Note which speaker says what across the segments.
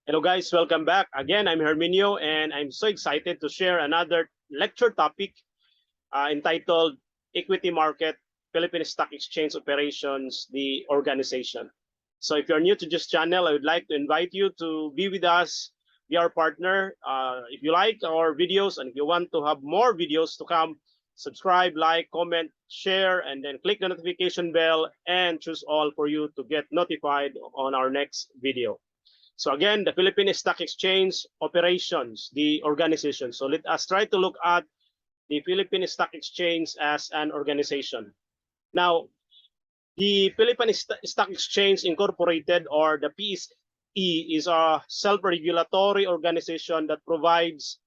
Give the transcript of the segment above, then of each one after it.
Speaker 1: Hello guys, welcome back. Again, I'm Herminio and I'm so excited to share another lecture topic entitled Equity Market, Philippine Stock Exchange Operations, the organization. So if you're new to this channel, I would like to invite you to be with us, be our partner. If you like our videos and if you want to have more videos to come, subscribe, like, comment, share, and then click the notification bell and choose all for you to get notified on our next video. So again, the Philippine Stock Exchange Operations, the organization. So let us try to look at the Philippine Stock Exchange as an organization. Now, the Philippine Stock Exchange Incorporated, or the PSE, is a self-regulatory organization that provides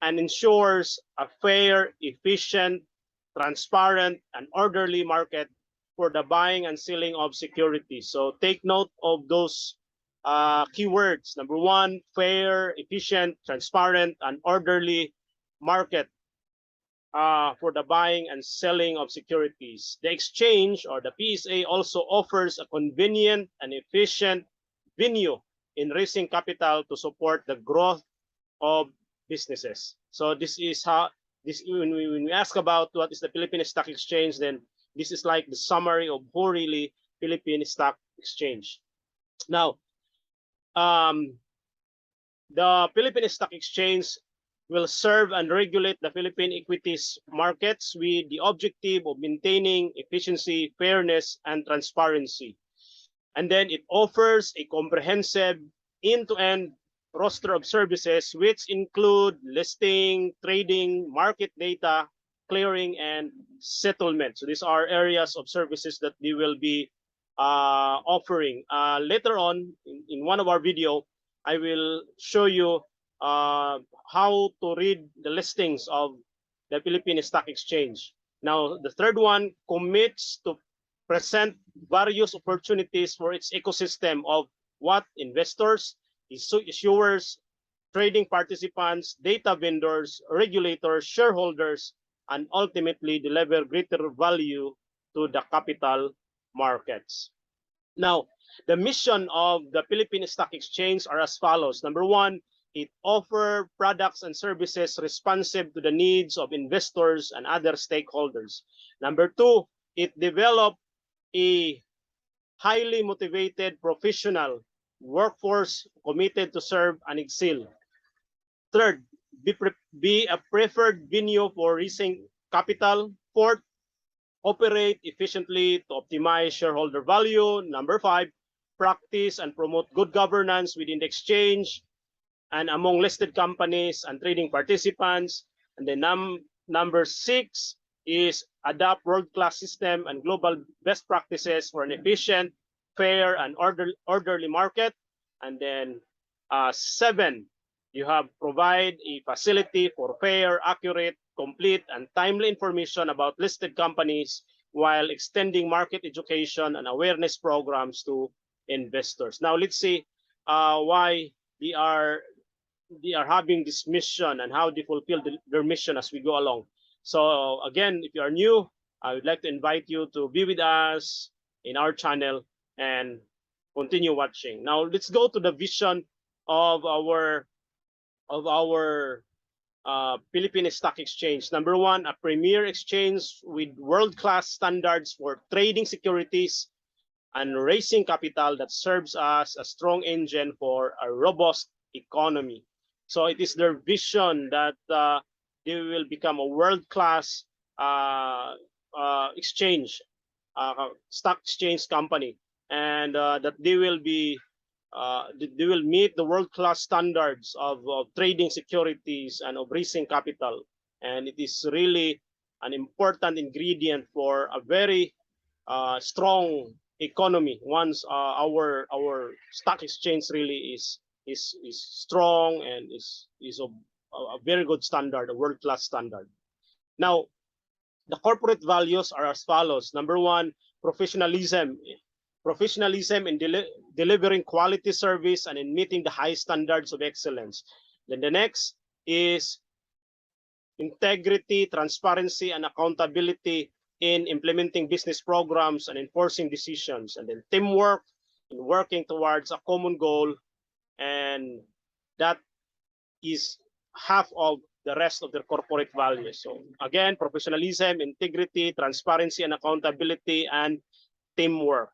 Speaker 1: and ensures a fair, efficient, transparent, and orderly market for the buying and selling of securities. So take note of those keywords. Number one, fair, efficient, transparent, and orderly market for the buying and selling of securities. The exchange, or the PSA, also offers a convenient and efficient venue in raising capital to support the growth of businesses. So this is how this when we ask about what is the Philippine Stock Exchange, then this is like the summary of who really Philippine Stock Exchange. Now, the Philippine Stock Exchange will serve and regulate the Philippine equities markets with the objective of maintaining efficiency, fairness, and transparency. And then it offers a comprehensive end-to-end roster of services which include listing, trading, market data, clearing, and settlement. So these are areas of services that we will be offering. Later on, in one of our video, I will show you how to read the listings of the Philippine Stock Exchange. Now, the third one commits to present various opportunities for its ecosystem of what investors, issuers, trading participants, data vendors, regulators, shareholders, and ultimately deliver greater value to the capital markets. Now, the mission of the Philippine Stock Exchange are as follows. Number one, it offers products and services responsive to the needs of investors and other stakeholders. Number two, it develops a highly motivated professional workforce committed to serve and excel. Third, be a preferred venue for raising capital. Fourth, operate efficiently to optimize shareholder value. Number five, practice and promote good governance within the exchange and among listed companies and trading participants. And then number six is adopt world-class system and global best practices for an efficient, fair, and orderly market. And then seven, you have provide a facility for fair, accurate, complete, and timely information about listed companies while extending market education and awareness programs to investors. Now let's see why they are having this mission and how they fulfill their mission as we go along. So again, if you are new, I would like to invite you to be with us in our channel and continue watching. Now let's go to the vision of our Philippine Stock Exchange. Number one, a premier exchange with world-class standards for trading securities and raising capital that serves as a strong engine for a robust economy. So it is their vision that they will become a world-class exchange, stock exchange company, and that they will meet the world-class standards of trading securities and of raising capital. And it is really an important ingredient for a very strong economy once our stock exchange really is strong and is of a very good standard, a world-class standard. Now, the corporate values are as follows. Number one, professionalism. Professionalism in delivering quality service and in meeting the high standards of excellence. Then the next is integrity, transparency, and accountability in implementing business programs and enforcing decisions. And then teamwork in working towards a common goal and that is half of the rest of their corporate values. So again, professionalism, integrity, transparency and accountability, and teamwork.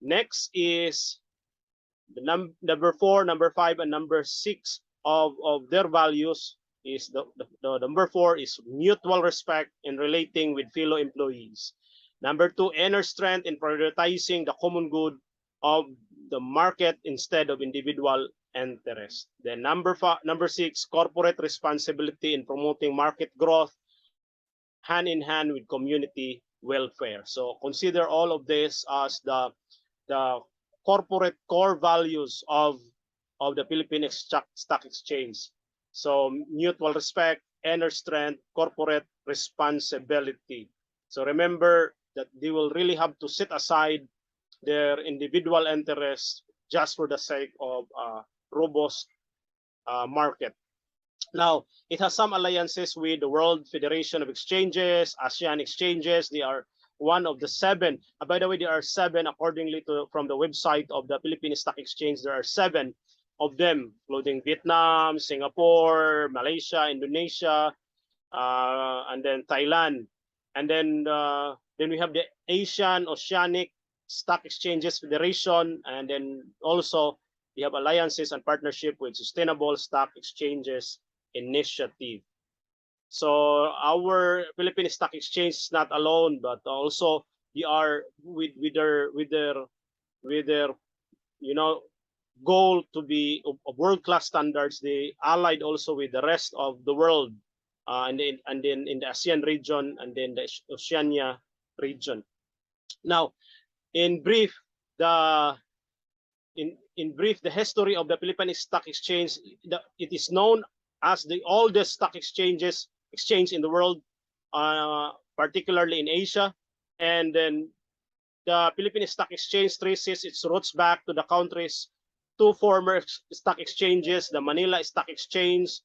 Speaker 1: Next is the number 4, number 5, and number 6 of their values is the number 4 is mutual respect in relating with fellow employees. Number 2, inner strength in prioritizing the common good of the market instead of individual interest. Then number 6, corporate responsibility in promoting market growth hand in hand with community welfare. So consider all of this as the corporate core values of the Philippine Stock Exchange. So mutual respect, inner strength, corporate responsibility. So remember that they will really have to set aside their individual interests just for the sake of a robust market. Now, it has some alliances with the World Federation of Exchanges, ASEAN Exchanges. They are one of the 7. By the way, there are 7 accordingly to from the website of the Philippine Stock Exchange. There are 7 of them, including Vietnam, Singapore, Malaysia, Indonesia, and then Thailand. And then we have the Asian Oceanic Stock Exchanges Federation, and then also we have alliances and partnership with Sustainable Stock Exchanges Initiative. So our Philippine Stock Exchange is not alone, but also we are with their goal to be of world-class standards. They allied also with the rest of the world, and then in the ASEAN region and then the Oceania region. Now, in brief, the history of the Philippine Stock Exchange. It is known as the oldest stock exchange in the world, particularly in Asia. And then the Philippine Stock Exchange traces its roots back to the country's 2 former stock exchanges, the Manila Stock Exchange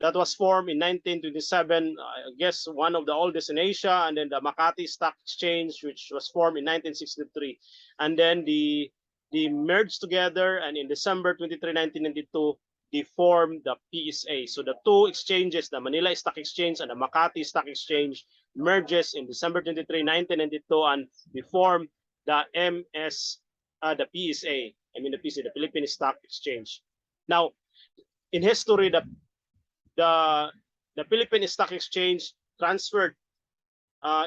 Speaker 1: that was formed in 1927, I guess one of the oldest in Asia, and then the Makati Stock Exchange, which was formed in 1963. And then they merged together, and in December 23, 1992, they formed the PSA. So the 2 exchanges, the Manila Stock Exchange and the Makati Stock Exchange, merges in December 23, 1992, and they formed the the PSA. I mean the PSA, the Philippine Stock Exchange. Now, in history, the Philippine Stock Exchange transferred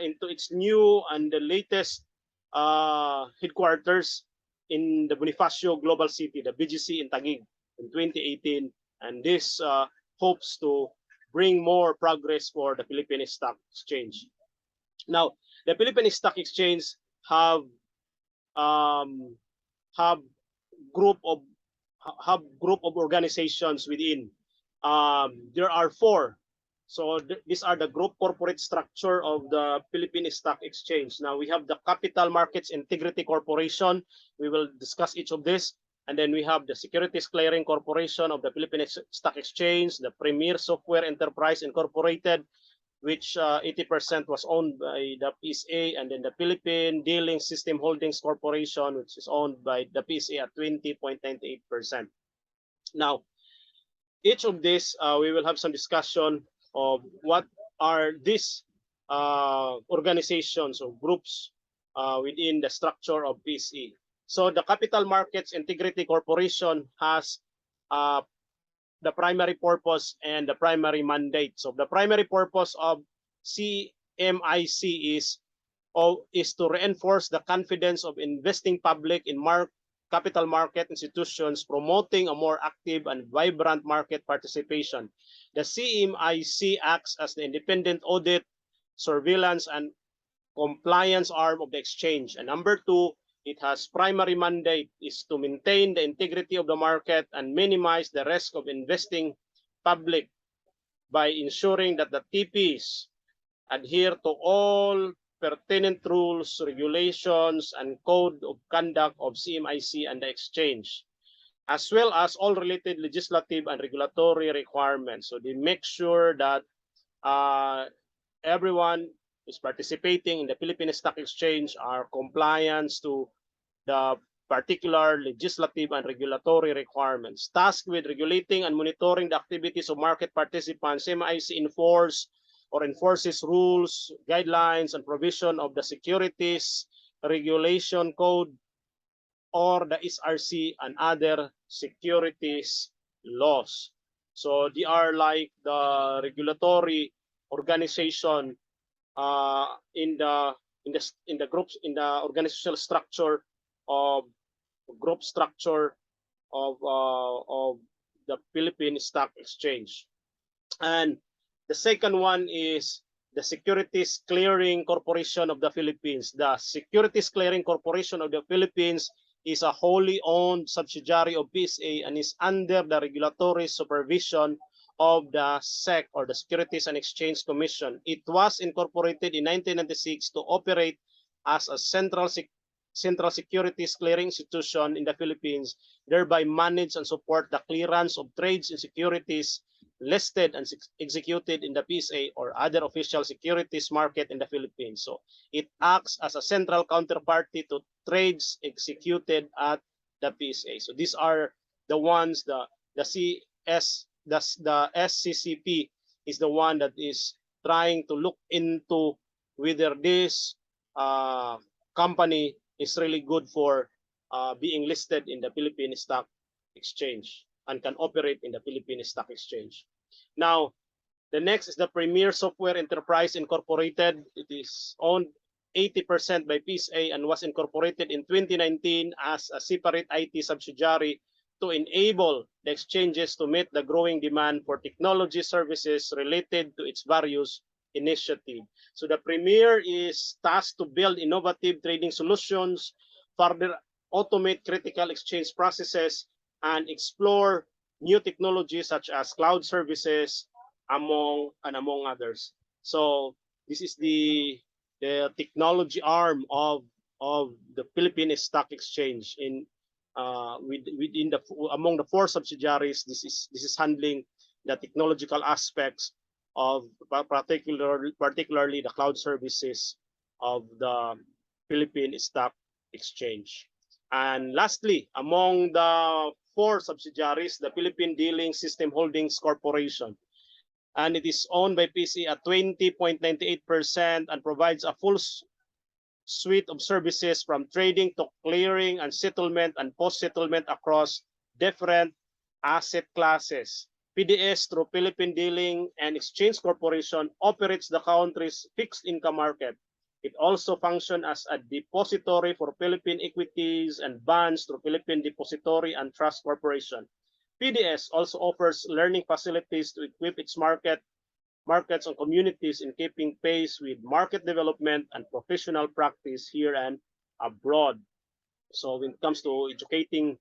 Speaker 1: into its new and the latest headquarters in the Bonifacio Global City, the BGC in Taguig, in 2018, and this hopes to bring more progress for the Philippine Stock Exchange. Now, the Philippine Stock Exchange have group of organizations within. There are 4. So these are the group corporate structure of the Philippine Stock Exchange. Now we have the Capital Markets Integrity Corporation. We will discuss each of this. And then we have the Securities Clearing Corporation of the Philippine Stock Exchange, the Premier Software Enterprise Incorporated, which 80% was owned by the PSA, and then the Philippine Dealing System Holdings Corporation, which is owned by the PSA at 20.98%. Now, each of these, we will have some discussion of what are these organizations or groups within the structure of PSE. So the Capital Markets Integrity Corporation has the primary purpose and the primary mandate. So the primary purpose of CMIC is to reinforce the confidence of investing public in capital market institutions, promoting a more active and vibrant market participation. The CMIC acts as the independent audit, surveillance, and compliance arm of the exchange. And number 2, it has primary mandate is to maintain the integrity of the market and minimize the risk of investing public by ensuring that the TPs adhere to all pertinent rules, regulations, and code of conduct of CMIC and the exchange, as well as all related legislative and regulatory requirements. So they make sure that everyone is participating in the Philippine Stock Exchange are compliant to the particular legislative and regulatory requirements. Tasked with regulating and monitoring the activities of market participants, SMIC enforces rules, guidelines, and provision of the Securities Regulation Code or the SRC and other securities laws. So they are like the regulatory organization in the groups in the organizational structure of group structure of the Philippine Stock Exchange. And the second one is the Securities Clearing Corporation of the Philippines. The Securities Clearing Corporation of the Philippines is a wholly owned subsidiary of PSA and is under the regulatory supervision of the SEC or the Securities and Exchange Commission. It was incorporated in 1996 to operate as a central securities clearing institution in the Philippines, thereby manage and support the clearance of trades in securities listed and executed in the PSA or other official securities market in the Philippines. So it acts as a central counterparty to trades executed at the PSA. So these are the ones the SCCP is the one that is trying to look into whether this company is really good for being listed in the Philippine Stock Exchange and can operate in the Philippine Stock Exchange. Now, the next is the Premier Software Enterprise Incorporated. It is owned 80% by PSA and was incorporated in 2019 as a separate IT subsidiary to enable the exchanges to meet the growing demand for technology services related to its various initiatives. So the Premier is tasked to build innovative trading solutions, further automate critical exchange processes, and explore new technologies such as cloud services, among others. So this is the technology arm of the Philippine Stock Exchange. In within among the four subsidiaries, this is handling the technological aspects of particularly the cloud services of the Philippine Stock Exchange. And lastly, among the four subsidiaries, the Philippine Dealing System Holdings Corporation, and it is owned by PSA at 20.98% and provides a full suite of services from trading to clearing and settlement and post-settlement across different asset classes. PDS, through Philippine Dealing and Exchange Corporation, operates the country's fixed income market. It also functions as a depository for Philippine equities and bonds through Philippine Depository and Trust Corporation. PDS also offers learning facilities to equip its markets and communities in keeping pace with market development and professional practice here and abroad. So when it comes to educating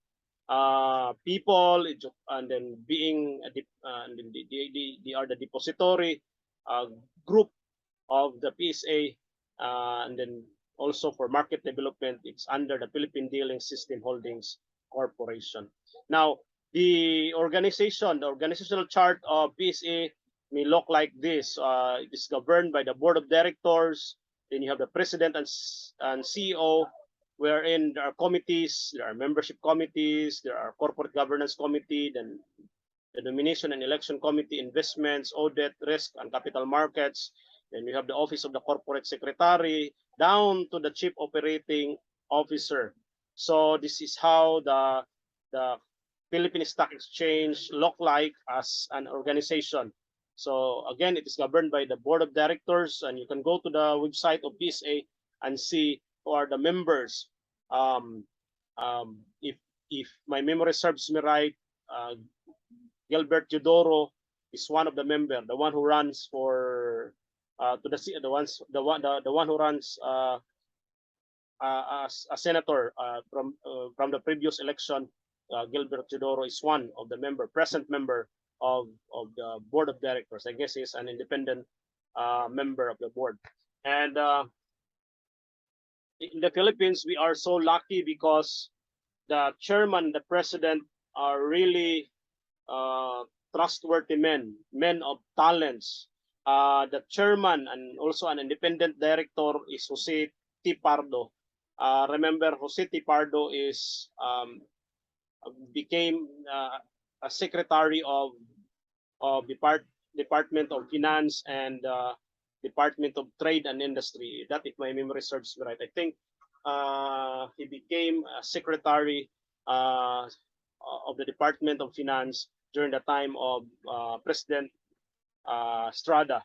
Speaker 1: people and then being they are the depository group of the PSA, and then also for market development, it's under the Philippine Dealing System Holdings Corporation. Now, the organizational chart of PSA may look like this. It is governed by the board of directors. Then you have the president and CEO, wherein there are committees, there are membership committees, there are corporate governance committee, then the nomination and election committee, investments, audit, risk, and capital markets. Then we have the office of the corporate secretary, down to the chief operating officer. So this is how the Philippine Stock Exchange look like as an organization. So again, it is governed by the board of directors, and you can go to the website of PSA and see who are the members. If my memory serves me right, Gilbert Teodoro is one of the members, the one who runs for the one who runs as a senator from the previous election. Gilbert Teodoro is one of the present member of the board of directors. I guess he's an independent member of the board. And in the Philippines, we are so lucky because the chairman, the president are really trustworthy men of talents. The chairman and also an independent director is Jose T. Pardo. Remember, Jose T. Pardo is became a secretary of Department of Finance and Department of Trade and Industry. That, if my memory serves me right, I think he became a secretary of the Department of Finance during the time of President Strada.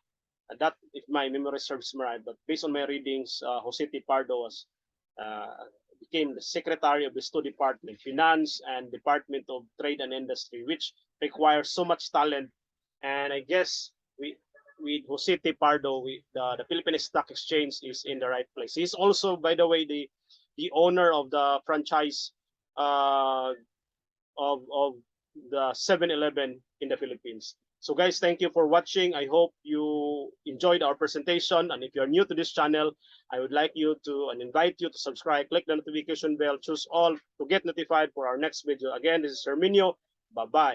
Speaker 1: And that, if my memory serves me right, but based on my readings, Jose T. Pardo was became the secretary of the two departments, finance and Department of Trade and Industry, which requires so much talent. And I guess with Jose T. Pardo, the Philippine Stock Exchange is in the right place. He's also, by the way, the owner of the franchise of the 7-Eleven in the Philippines. So guys, thank you for watching. I hope you enjoyed our presentation. And if you're new to this channel, I would like you to and invite you to subscribe, click the notification bell, choose all to get notified for our next video. Again, this is Herminio. Bye-bye.